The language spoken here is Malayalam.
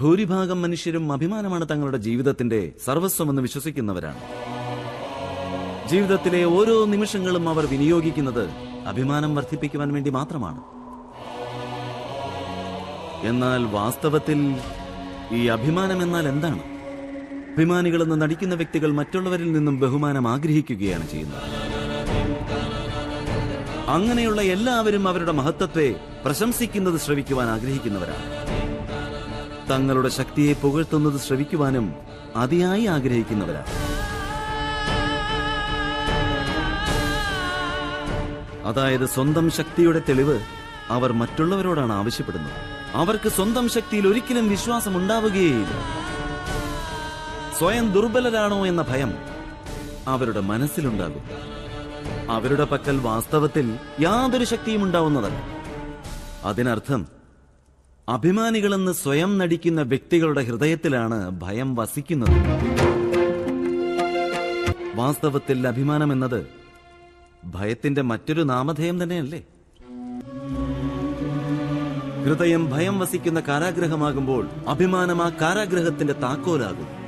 ഭൂരിഭാഗം മനുഷ്യരും അഭിമാനമാണ് തങ്ങളുടെ ജീവിതത്തിന്റെ സർവസ്വമെന്ന് വിശ്വസിക്കുന്നവരാണ്. ജീവിതത്തിലെ ഓരോ നിമിഷങ്ങളും അവർ വിനിയോഗിക്കുന്നത് അഭിമാനം വർദ്ധിപ്പിക്കുവാൻ വേണ്ടി മാത്രമാണ്. എന്നാൽ വാസ്തവത്തിൽ ഈ അഭിമാനം എന്നാൽ എന്താണ്? അഭിമാനികളെന്ന് നടിക്കുന്ന വ്യക്തികൾ മറ്റുള്ളവരിൽ നിന്നും ബഹുമാനം ആഗ്രഹിക്കുകയാണ് ചെയ്യുന്നത്. അങ്ങനെയുള്ള എല്ലാവരും അവരുടെ മഹത്വത്തെ പ്രശംസിക്കുന്നത് ശ്രവിക്കുവാൻ ആഗ്രഹിക്കുന്നവരാണ്. തങ്ങളുടെ ശക്തിയെ പുകഴ്ത്തുന്നത് ശ്രവിക്കുവാനും അതിയായി ആഗ്രഹിക്കുന്നവരാണ്. അതായത് സ്വന്തം ശക്തിയുടെ തെളിവ് അവർ മറ്റുള്ളവരോടാണ് ആവശ്യപ്പെടുന്നത്. അവർക്ക് സ്വന്തം ശക്തിയിൽ ഒരിക്കലും വിശ്വാസം ഉണ്ടാവുകയില്ല. സ്വയം ദുർബലരാണോ എന്ന ഭയം അവരുടെ മനസ്സിലുണ്ടാകും. അവരുടെ പക്കൽ വാസ്തവത്തിൽ യാതൊരു ശക്തിയും ഉണ്ടാവുന്നതല്ല. അതിനർത്ഥം അഭിമാനികളെന്ന് സ്വയം നടിക്കുന്ന വ്യക്തികളുടെ ഹൃദയത്തിലാണ് ഭയം വസിക്കുന്നത്. വാസ്തവത്തിൽ അഭിമാനം എന്നത് ഭയത്തിന്റെ മറ്റൊരു നാമധേയം തന്നെയല്ലേ? ഹൃദയം ഭയം വസിക്കുന്ന കാരാഗ്രഹമാകുമ്പോൾ അഭിമാനം ആ കാരാഗ്രഹത്തിന്റെ താക്കോലാകും.